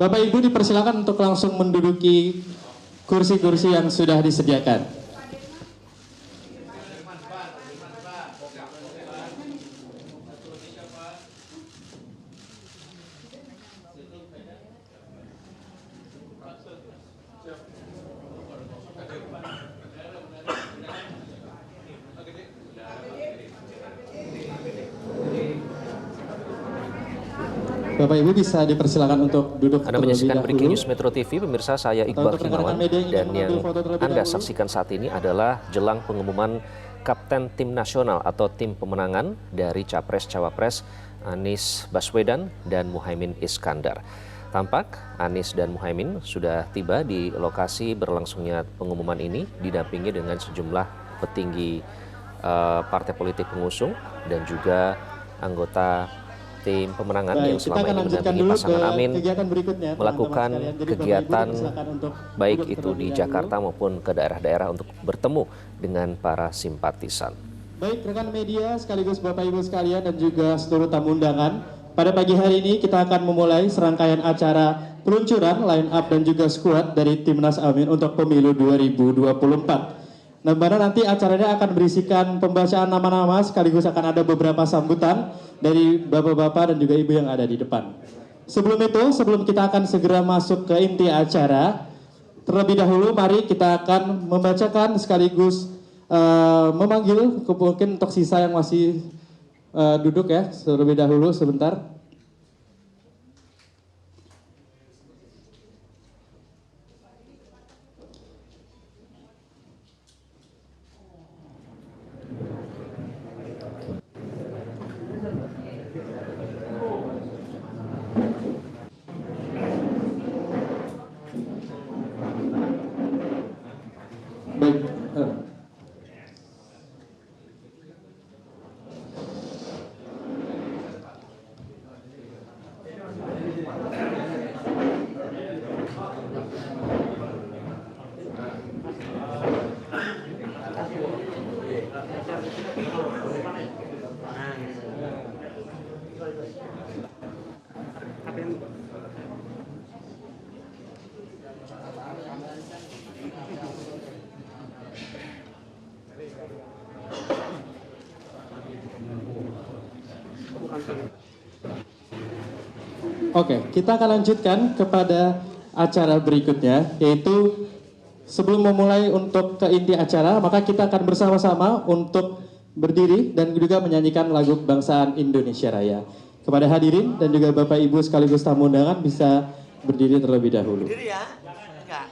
Bapak Ibu dipersilakan untuk langsung menduduki kursi-kursi yang sudah disediakan. Bapak Ibu bisa dipersilakan untuk duduk. Anda menyaksikan Breaking News Metro TV, pemirsa, saya Iqbal Himawan, dan yang Anda saksikan saat ini adalah jelang pengumuman Kapten Tim Nasional atau Tim Pemenangan dari Capres-Cawapres Anies Baswedan dan Muhaimin Iskandar. Tampak Anies dan Muhaimin sudah tiba di lokasi berlangsungnya pengumuman ini, didampingi dengan sejumlah petinggi partai politik pengusung dan juga anggota tim pemenangan yang selama ini mendampingi pasangan Amin melakukan kegiatan baik itu di Jakarta maupun ke daerah-daerah untuk bertemu dengan para simpatisan. Baik rekan media sekaligus Bapak Ibu sekalian dan juga seluruh tamu undangan, pada pagi hari ini kita akan memulai serangkaian acara peluncuran line up dan juga skuad dari Timnas Amin untuk pemilu 2024. Nah, mana nanti acaranya akan berisikan pembacaan nama-nama sekaligus akan ada beberapa sambutan dari bapak-bapak dan juga ibu yang ada di depan. Sebelum itu, sebelum kita akan segera masuk ke inti acara, terlebih dahulu mari kita akan membacakan sekaligus memanggil mungkin untuk sisa yang masih duduk ya, terlebih dahulu sebentar. Oke, kita akan lanjutkan kepada acara berikutnya, yaitu sebelum memulai untuk ke inti acara, maka kita akan bersama-sama untuk berdiri dan juga menyanyikan lagu kebangsaan Indonesia Raya. Kepada hadirin dan juga Bapak Ibu sekaligus tamu undangan bisa berdiri terlebih dahulu. Berdiri ya? Enggak.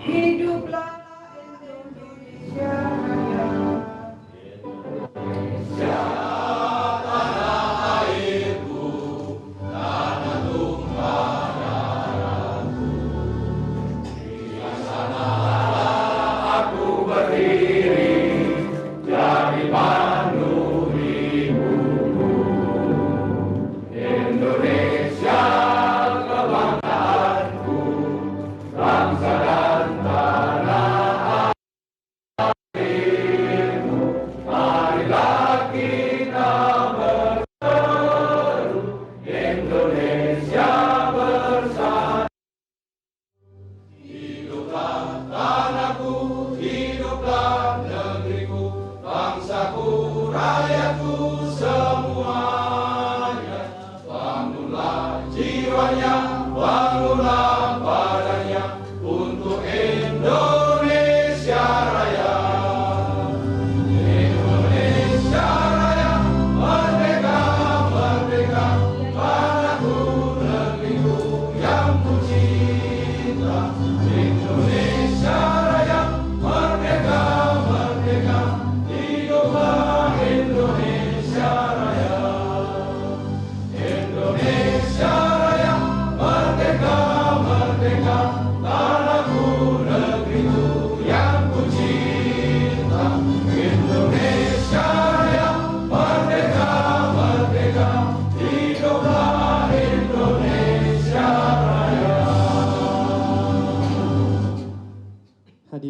Hiduplah Indonesia Raya.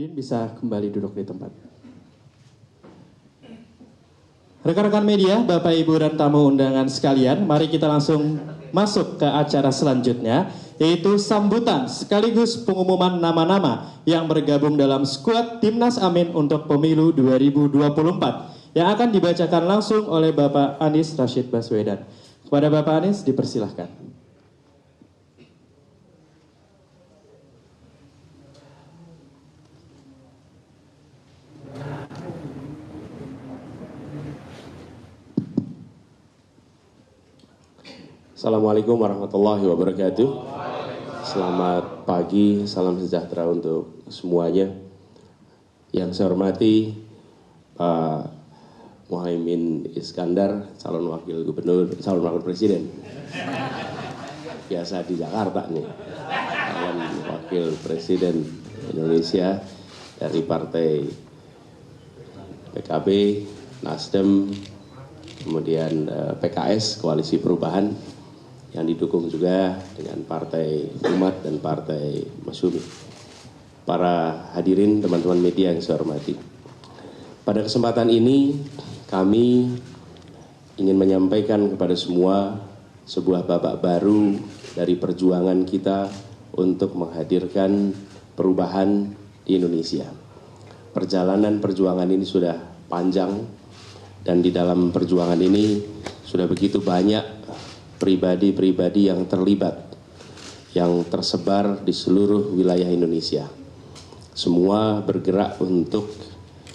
Hadirin bisa kembali duduk di tempat. Rekan-rekan media, Bapak Ibu dan tamu undangan sekalian, mari kita langsung masuk ke acara selanjutnya, yaitu sambutan sekaligus pengumuman nama-nama yang bergabung dalam skuad Timnas Amin untuk Pemilu 2024 yang akan dibacakan langsung oleh Bapak Anies Rashid Baswedan. Kepada Bapak Anies dipersilahkan. Assalamualaikum warahmatullahi wabarakatuh. Selamat pagi, salam sejahtera untuk semuanya. Yang saya hormati Pak Muhaimin Iskandar, calon wakil gubernur, calon wakil presiden. Biasa di Jakarta nih, calon wakil presiden Indonesia dari partai PKB, Nasdem, kemudian PKS, Koalisi Perubahan, yang didukung juga dengan Partai Umat dan Partai Masyumi. Para hadirin, teman-teman media yang saya hormati. Pada kesempatan ini, kami ingin menyampaikan kepada semua sebuah babak baru dari perjuangan kita untuk menghadirkan perubahan di Indonesia. Perjalanan perjuangan ini sudah panjang, dan di dalam perjuangan ini sudah begitu banyak pribadi-pribadi yang terlibat, yang tersebar di seluruh wilayah Indonesia. Semua bergerak untuk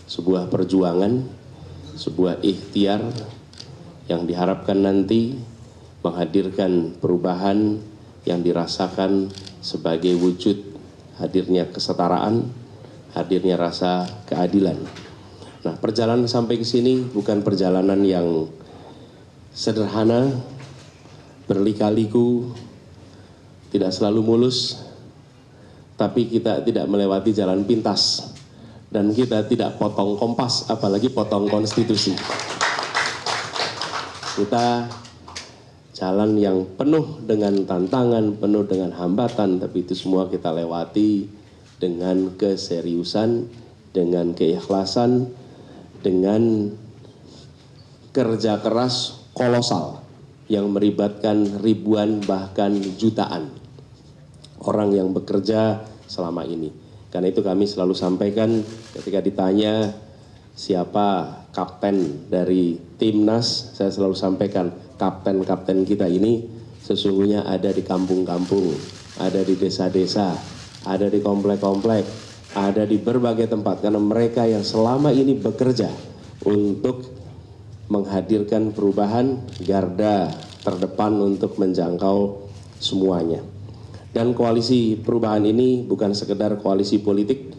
sebuah perjuangan, sebuah ikhtiar yang diharapkan nanti menghadirkan perubahan yang dirasakan sebagai wujud hadirnya kesetaraan, hadirnya rasa keadilan. Nah, perjalanan sampai ke sini bukan perjalanan yang sederhana, berlika-liku, tidak selalu mulus, tapi kita tidak melewati jalan pintas, dan kita tidak potong kompas, apalagi potong konstitusi. Kita jalan yang penuh dengan tantangan, penuh dengan hambatan, tapi itu semua kita lewati dengan keseriusan, dengan keikhlasan, dengan kerja keras kolosal yang melibatkan ribuan bahkan jutaan orang yang bekerja selama ini. Karena itu kami selalu sampaikan ketika ditanya siapa kapten dari Timnas, saya selalu sampaikan kapten-kapten kita ini sesungguhnya ada di kampung-kampung, ada di desa-desa, ada di komplek-komplek, ada di berbagai tempat, karena mereka yang selama ini bekerja untuk menghadirkan perubahan, garda terdepan untuk menjangkau semuanya. Dan koalisi perubahan ini bukan sekedar koalisi politik,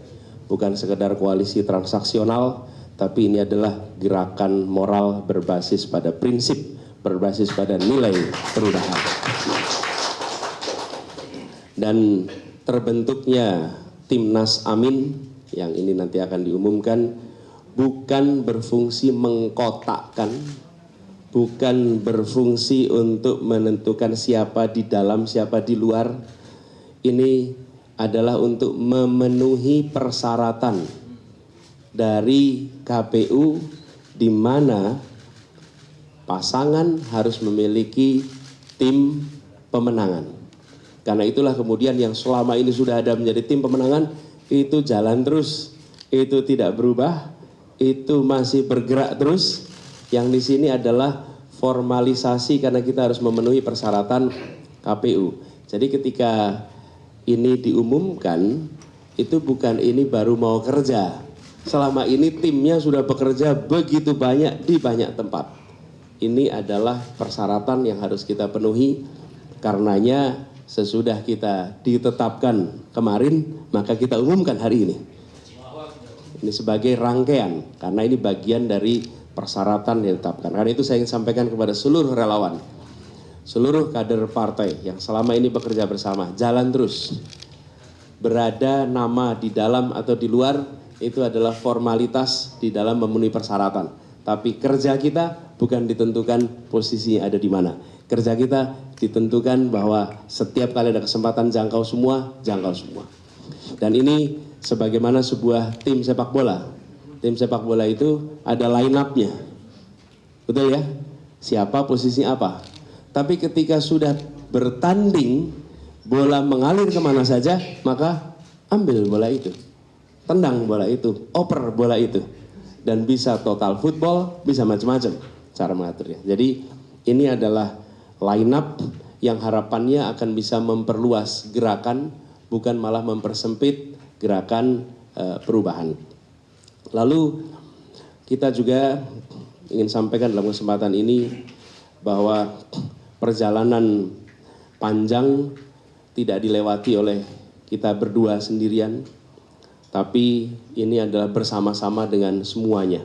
bukan sekedar koalisi transaksional, tapi ini adalah gerakan moral berbasis pada prinsip, berbasis pada nilai perubahan. Dan terbentuknya Timnas Amin yang ini nanti akan diumumkan bukan berfungsi mengkotakkan, bukan berfungsi untuk menentukan siapa di dalam, siapa di luar. Ini adalah untuk memenuhi persyaratan dari KPU di mana pasangan harus memiliki tim pemenangan. Karena itulah kemudian yang selama ini sudah ada menjadi tim pemenangan itu jalan terus, itu tidak berubah, itu masih bergerak terus. Yang di sini adalah formalisasi karena kita harus memenuhi persyaratan KPU. Jadi ketika ini diumumkan, itu bukan ini baru mau kerja. Selama ini timnya sudah bekerja begitu banyak di banyak tempat. Ini adalah persyaratan yang harus kita penuhi. Karenanya sesudah kita ditetapkan kemarin, maka kita umumkan hari ini. Ini sebagai rangkaian, karena ini bagian dari persyaratan yang ditetapkan. Karena itu saya ingin sampaikan kepada seluruh relawan, seluruh kader partai yang selama ini bekerja bersama, jalan terus. Berada nama di dalam atau di luar, itu adalah formalitas di dalam memenuhi persyaratan. Tapi kerja kita bukan ditentukan posisinya ada di mana. Kerja kita ditentukan bahwa setiap kali ada kesempatan jangkau semua, jangkau semua. Dan ini sebagaimana sebuah tim sepak bola. Tim sepak bola itu ada line up-nya. Betul ya? Siapa posisinya apa. Tapi ketika sudah bertanding, bola mengalir kemana saja, maka ambil bola itu. Tendang bola itu, oper bola itu. Dan bisa total football, bisa macam-macam cara mengaturnya. Jadi ini adalah line up yang harapannya akan bisa memperluas gerakan, bukan malah mempersempit gerakan perubahan. Lalu kita juga ingin sampaikan dalam kesempatan ini bahwa perjalanan panjang tidak dilewati oleh kita berdua sendirian, tapi ini adalah bersama-sama dengan semuanya.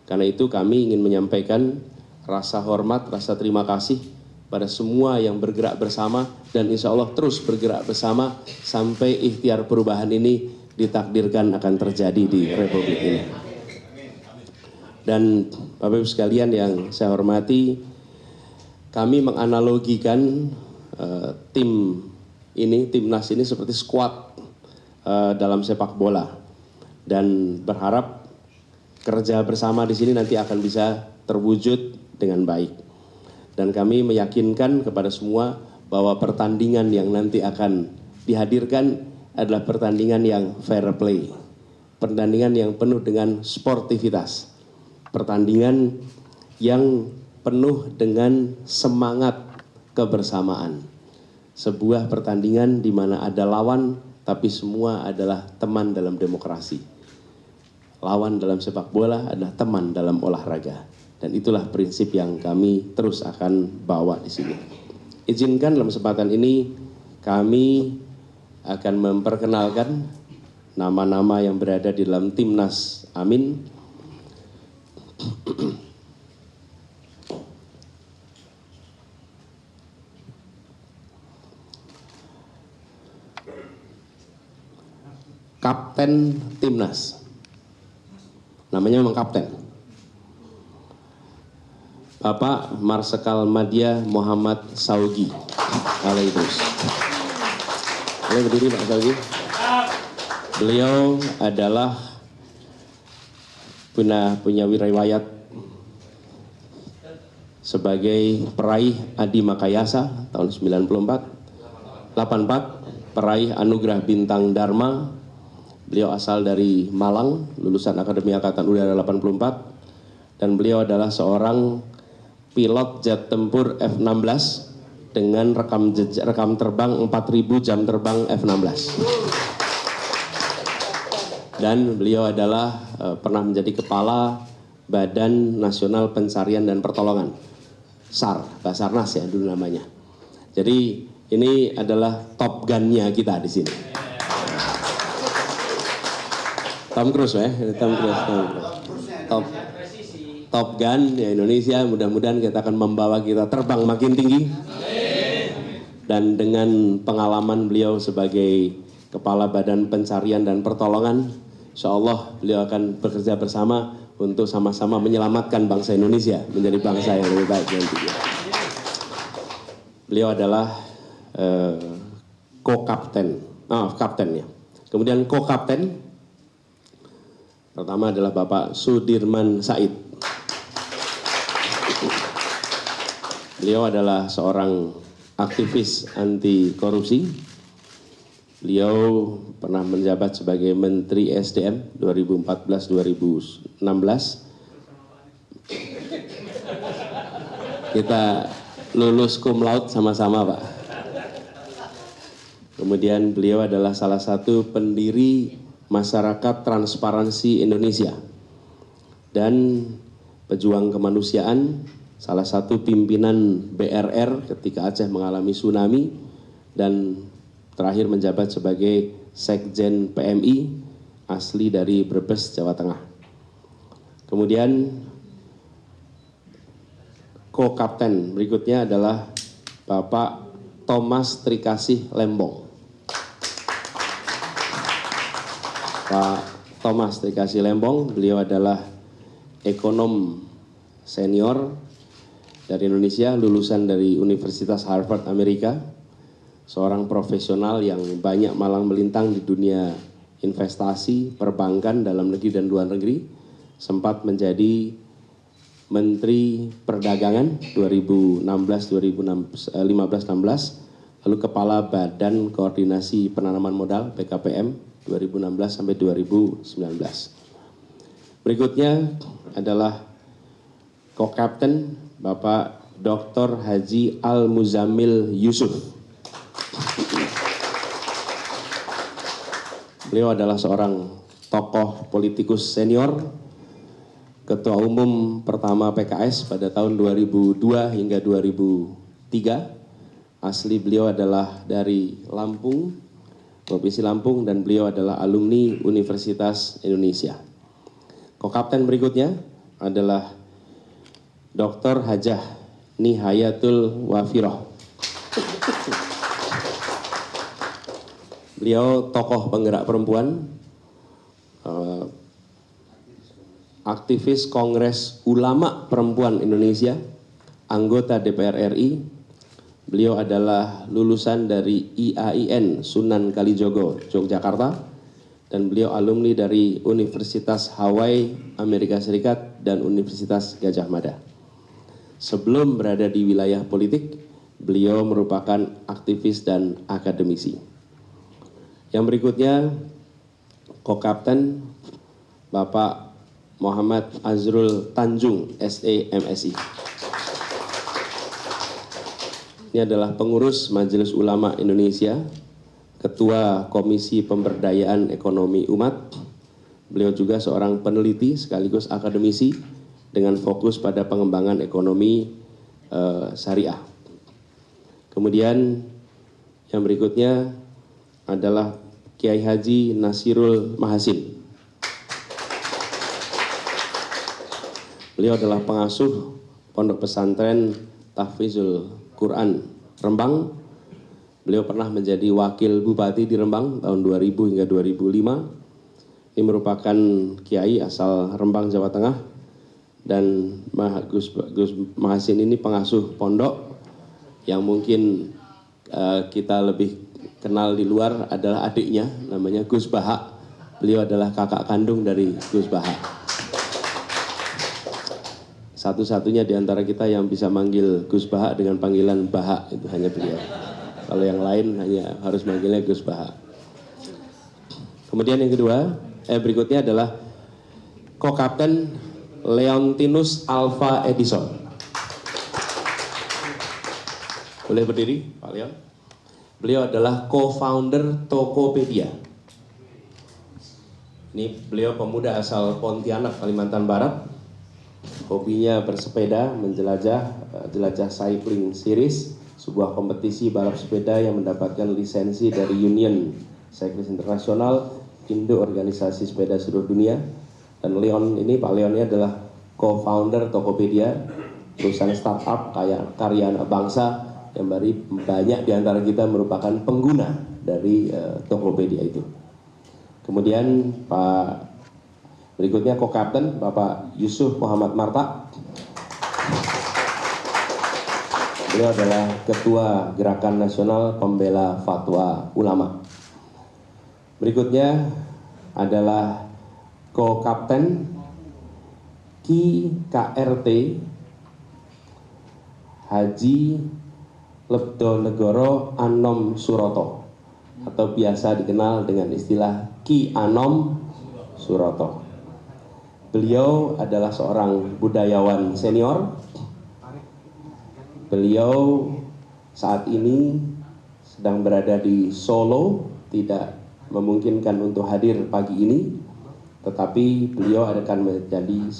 Karena itu kami ingin menyampaikan rasa hormat, rasa terima kasih pada semua yang bergerak bersama dan insya Allah terus bergerak bersama sampai ikhtiar perubahan ini ditakdirkan akan terjadi di Republik ini. Dan Bapak Ibu sekalian yang saya hormati, kami menganalogikan timnas ini seperti skuad dalam sepak bola dan berharap kerja bersama di sini nanti akan bisa terwujud dengan baik. Dan kami meyakinkan kepada semua bahwa pertandingan yang nanti akan dihadirkan adalah pertandingan yang fair play, pertandingan yang penuh dengan sportivitas, pertandingan yang penuh dengan semangat kebersamaan. Sebuah pertandingan di mana ada lawan, tapi semua adalah teman dalam demokrasi. Lawan dalam sepak bola adalah teman dalam olahraga. Dan itulah prinsip yang kami terus akan bawa di sini. Izinkan dalam kesempatan ini kami akan memperkenalkan nama-nama yang berada di dalam Timnas Amin. Kapten Timnas, namanya memang kapten, Bapak Marsikal Madya Muhammad Saugi. Boleh berdiri Pak Saugi. Beliau adalah punya riwayat sebagai peraih Adi Makayasa tahun 94, 84, peraih Anugerah Bintang Dharma. Beliau asal dari Malang, lulusan Akademi Angkatan Udara 84, dan beliau adalah seorang pilot jet tempur F-16 dengan rekam terbang 4.000 jam terbang F-16. Dan beliau adalah pernah menjadi kepala Badan Nasional Pencarian dan Pertolongan, SAR, Basarnas ya dulu namanya. Jadi ini adalah Top Gun-nya kita di sini. Tom Cruise ya, Tom Cruise. Top Gun ya Indonesia, mudah-mudahan kita akan membawa kita terbang makin tinggi. Dan dengan pengalaman beliau sebagai Kepala Badan Pencarian dan Pertolongan, insya Allah beliau akan bekerja bersama untuk sama-sama menyelamatkan bangsa Indonesia menjadi bangsa yang lebih baik nantinya. Beliau adalah kaptennya. Kemudian co-kapten pertama adalah Bapak Sudirman Said. Beliau adalah seorang aktivis anti korupsi. Beliau pernah menjabat sebagai Menteri SDM 2014-2016. Kita lulus cum laude sama-sama, Pak. Kemudian beliau adalah salah satu pendiri Masyarakat Transparansi Indonesia dan pejuang kemanusiaan, salah satu pimpinan BRR ketika Aceh mengalami tsunami, dan terakhir menjabat sebagai Sekjen PMI asli dari Brebes, Jawa Tengah. Kemudian co-kapten berikutnya adalah Bapak Thomas Trikasih Lembong. Pak Thomas Trikasih Lembong, beliau adalah ekonom senior dari Indonesia, lulusan dari Universitas Harvard Amerika, seorang profesional yang banyak malang melintang di dunia investasi, perbankan dalam negeri dan luar negeri, sempat menjadi Menteri Perdagangan 2015-16, lalu Kepala Badan Koordinasi Penanaman Modal BKPM 2016 sampai 2019. Berikutnya adalah Co-Kapten Bapak Dr. Haji Al-Muzammil Yusuf. Beliau adalah seorang tokoh politikus senior, Ketua Umum pertama PKS pada tahun 2002 hingga 2003. Asli beliau adalah dari Lampung, Provinsi Lampung, dan beliau adalah alumni Universitas Indonesia. Co-Kapten berikutnya adalah Dr. Hajah Nihayatul Wafiroh. Beliau tokoh penggerak perempuan, aktivis Kongres Ulama Perempuan Indonesia, anggota DPR RI. Beliau adalah lulusan dari IAIN Sunan Kalijogo, Yogyakarta, dan beliau alumni dari Universitas Hawaii, Amerika Serikat, dan Universitas Gajah Mada. Sebelum berada di wilayah politik, beliau merupakan aktivis dan akademisi. Yang berikutnya, Co-Kapten Bapak Muhammad Azrul Tanjung, SE MSI. Ini adalah pengurus Majelis Ulama Indonesia, Ketua Komisi Pemberdayaan Ekonomi Umat. Beliau juga seorang peneliti sekaligus akademisi dengan fokus pada pengembangan ekonomi syariah. Kemudian yang berikutnya adalah Kiai Haji Nasirul Mahasin. Beliau adalah pengasuh Pondok Pesantren Tahfizul Quran Rembang. Beliau pernah menjadi wakil bupati di Rembang tahun 2000 hingga 2005. Ini merupakan kiai asal Rembang, Jawa Tengah. Dan Gus Mahasin ini pengasuh pondok yang mungkin kita lebih kenal di luar adalah adiknya, namanya Gus Baha. Beliau adalah kakak kandung dari Gus Baha. Satu-satunya di antara kita yang bisa manggil Gus Baha dengan panggilan Baha, itu hanya beliau. Kalau yang lain hanya harus manggilnya Gus Baha. Kemudian yang kedua, berikutnya adalah Co-Kapten Leontinus Alva Edison. Boleh berdiri, Pak Leon? Beliau adalah co-founder Tokopedia. Ini beliau pemuda asal Pontianak, Kalimantan Barat. Hobinya bersepeda, jelajah cycling series, sebuah kompetisi balap sepeda yang mendapatkan lisensi dari Union Cyclist Internasional, Indo Organisasi Sepeda Seluruh Dunia. Dan Pak Leon ini adalah co-founder Tokopedia, perusahaan startup karya anak bangsa yang banyak di antara kita merupakan pengguna dari Tokopedia itu. Kemudian berikutnya Co-Kapten Bapak Yusuf Muhammad Marta. Beliau adalah Ketua Gerakan Nasional Pembela Fatwa Ulama. Berikutnya adalah Co-Kapten KRT Haji Lebdo Negoro Anom Suroto, atau biasa dikenal dengan istilah Ki Anom Suroto. Beliau adalah seorang budayawan senior. Beliau saat ini sedang berada di Solo, tidak memungkinkan untuk hadir pagi ini, tetapi beliau akan menjadi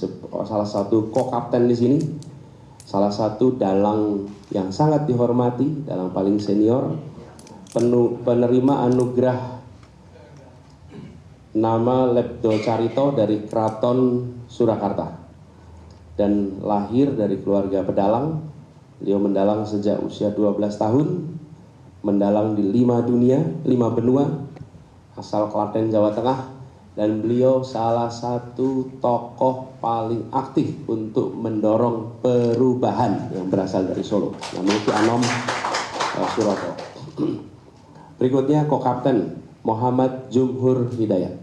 salah satu co-kapten di sini, salah satu dalang yang sangat dihormati, dalang paling senior, penerima anugerah nama Lebdo Carito dari Keraton Surakarta, dan lahir dari keluarga pedalang. Beliau mendalang sejak usia 12 tahun, mendalang di 5 benua, asal Klaten, Jawa Tengah, dan beliau salah satu tokoh paling aktif untuk mendorong perubahan yang berasal dari Solo, namanya Ki Anom Suroto. Berikutnya Co-Kapten Muhammad Jumhur Hidayat.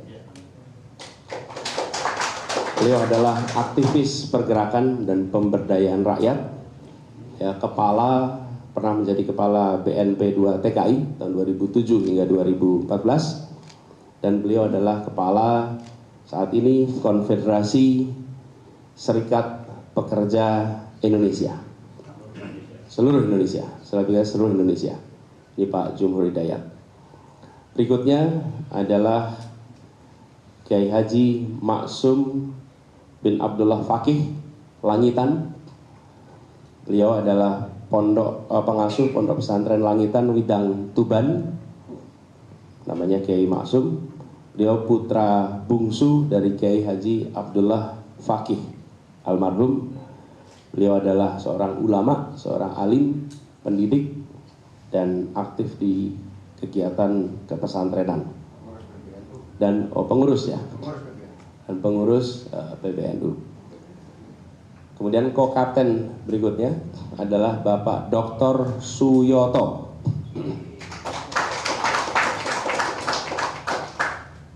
Beliau adalah aktivis pergerakan dan pemberdayaan rakyat, ya, pernah menjadi kepala BNP 2 TKI tahun 2007 hingga 2014, dan beliau adalah kepala saat ini Konfederasi Serikat Pekerja Indonesia, seluruh Indonesia. Ini Pak Jumhur Hidayat. Berikutnya adalah Kiai Haji Maksum bin Abdullah Fakih Langitan. Beliau adalah pengasuh Pondok Pesantren Langitan Widang Tuban. Namanya Kiai Maksum. Beliau putra bungsu dari Kiai Haji Abdullah Fakih almarhum. Beliau adalah seorang ulama, seorang alim, pendidik, dan aktif di kegiatan kepesantrenan. Dan pengurus ya. Dan pengurus PBNU. Kemudian ko-kapten berikutnya adalah Bapak Dr. Suyoto.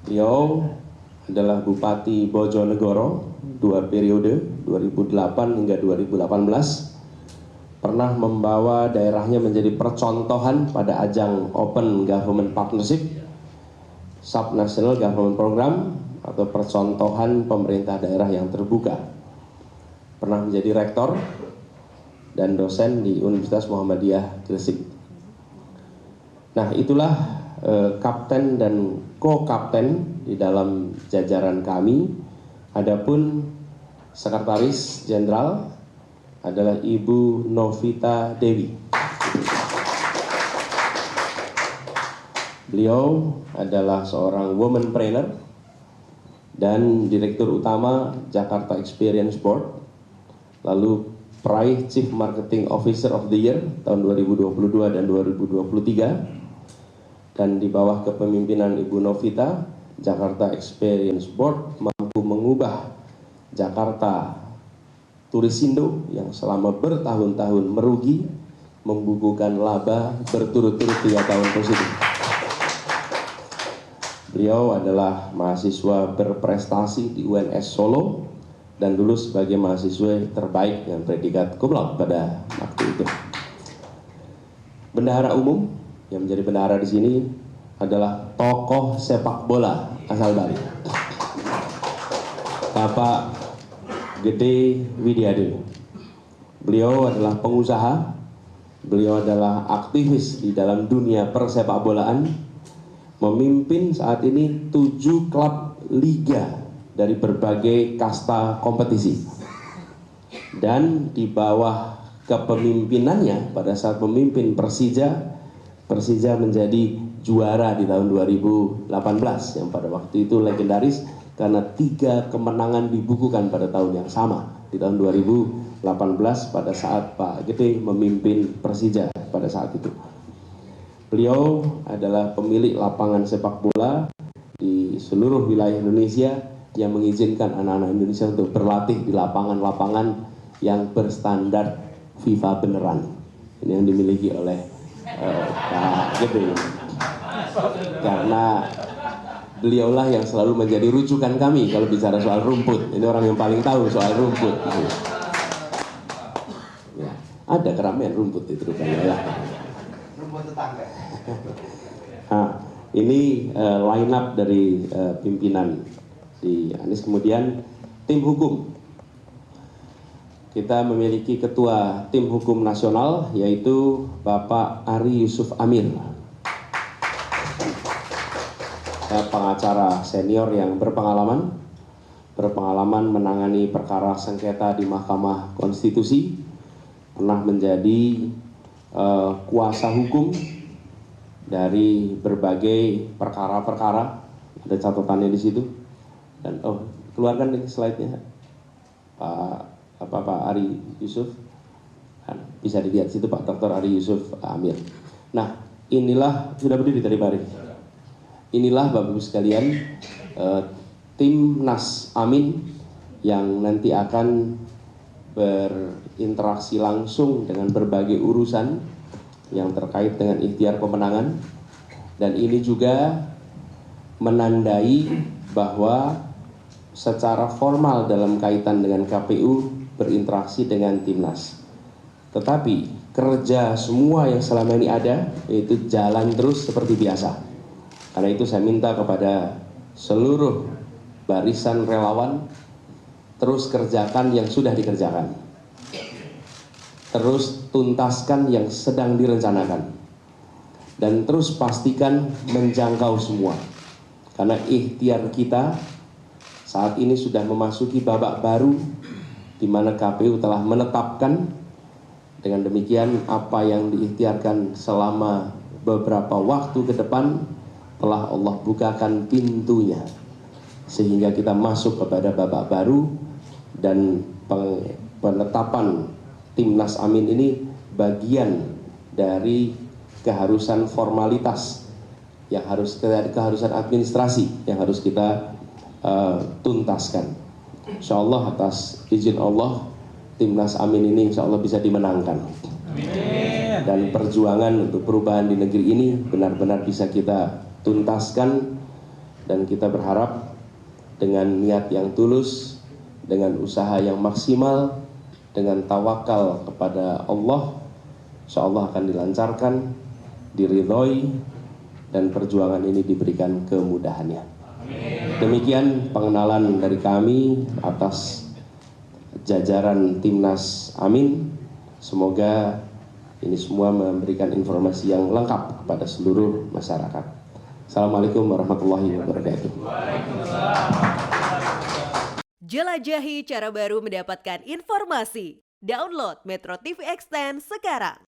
Beliau adalah Bupati Bojonegoro 2 periode 2008 hingga 2018. Pernah membawa daerahnya menjadi percontohan pada ajang Open Government Partnership, Subnational Government Program, atau percontohan pemerintah daerah yang terbuka. Pernah menjadi rektor dan dosen di Universitas Muhammadiyah Gresik. Nah, itulah kapten dan ko-kapten di dalam jajaran kami. Adapun sekretaris jenderal adalah Ibu Novita Dewi. Beliau adalah seorang womanpreneur dan direktur utama Jakarta Experience Board. Lalu peraih Chief Marketing Officer of the Year tahun 2022 dan 2023. Dan di bawah kepemimpinan Ibu Novita, Jakarta Experience Board mampu mengubah Jakarta Turisindo yang selama bertahun-tahun merugi, membukukan laba berturut-turut 3 tahun positif. Beliau adalah mahasiswa berprestasi di UNS Solo dan lulus sebagai mahasiswa terbaik dengan predikat cum laude pada waktu itu. Bendahara umum yang menjadi bendahara di sini adalah tokoh sepak bola asal Bali, Bapak Gede Widiade. Beliau adalah pengusaha, beliau adalah aktivis di dalam dunia persepak bolaan, memimpin saat ini 7 klub liga dari berbagai kasta kompetisi. Dan di bawah kepemimpinannya pada saat memimpin Persija menjadi juara di tahun 2018 yang pada waktu itu legendaris karena 3 kemenangan dibukukan pada tahun yang sama di tahun 2018 pada saat Pak Gede memimpin Persija pada saat itu. Beliau adalah pemilik lapangan sepak bola di seluruh wilayah Indonesia yang mengizinkan anak-anak Indonesia untuk berlatih di lapangan-lapangan yang berstandar FIFA beneran. Ini yang dimiliki oleh Pak Gede. Karena beliaulah yang selalu menjadi rujukan kami kalau bicara soal rumput. Ini orang yang paling tahu soal rumput. Ya, ada keramaian rumput itu rupanya ya. Rumput tetangga. Nah, ini line up dari pimpinan di Anies. Kemudian tim hukum. Kita memiliki ketua tim hukum nasional yaitu Bapak Ari Yusuf Amir. Pengacara senior yang berpengalaman menangani perkara sengketa di Mahkamah Konstitusi, pernah menjadi kuasa hukum dari berbagai perkara-perkara. Ada catatannya di situ. Dan keluarkan nih slide-nya, Pak Ari Yusuf. Bisa dilihat situ Pak Dr. Ari Yusuf Amir. Nah, inilah sudah berdiri tadi Pak Ari. Inilah Bapak Ibu sekalian Timnas Amin yang nanti akan berinteraksi langsung dengan berbagai urusan yang terkait dengan ikhtiar pemenangan. Dan ini juga menandai bahwa secara formal dalam kaitan dengan KPU berinteraksi dengan Timnas. Tetapi kerja semua yang selama ini ada yaitu jalan terus seperti biasa. Karena itu saya minta kepada seluruh barisan relawan terus kerjakan yang sudah dikerjakan. Terus tuntaskan yang sedang direncanakan. Dan terus pastikan menjangkau semua. Karena ikhtiar kita saat ini sudah memasuki babak baru di mana KPU telah menetapkan. Dengan demikian apa yang diikhtiarkan selama beberapa waktu ke depan telah Allah bukakan pintunya. Sehingga kita masuk kepada babak baru dan penetapan Timnas Amin ini bagian dari keharusan formalitas yang keharusan administrasi yang harus kita tuntaskan. Insya Allah atas izin Allah Timnas Amin ini insya Allah bisa dimenangkan. Amin. Dan perjuangan untuk perubahan di negeri ini benar-benar bisa kita tuntaskan. Dan kita berharap dengan niat yang tulus, dengan usaha yang maksimal, dengan tawakal kepada Allah, insya Allah akan dilancarkan, diridhoi, dan perjuangan ini diberikan kemudahannya. Amin. Demikian pengenalan dari kami atas jajaran Timnas Amin. Semoga ini semua memberikan informasi yang lengkap kepada seluruh masyarakat. Assalamualaikum warahmatullahi wabarakatuh. Jelajahi cara baru mendapatkan informasi. Download Metro TV Extend sekarang.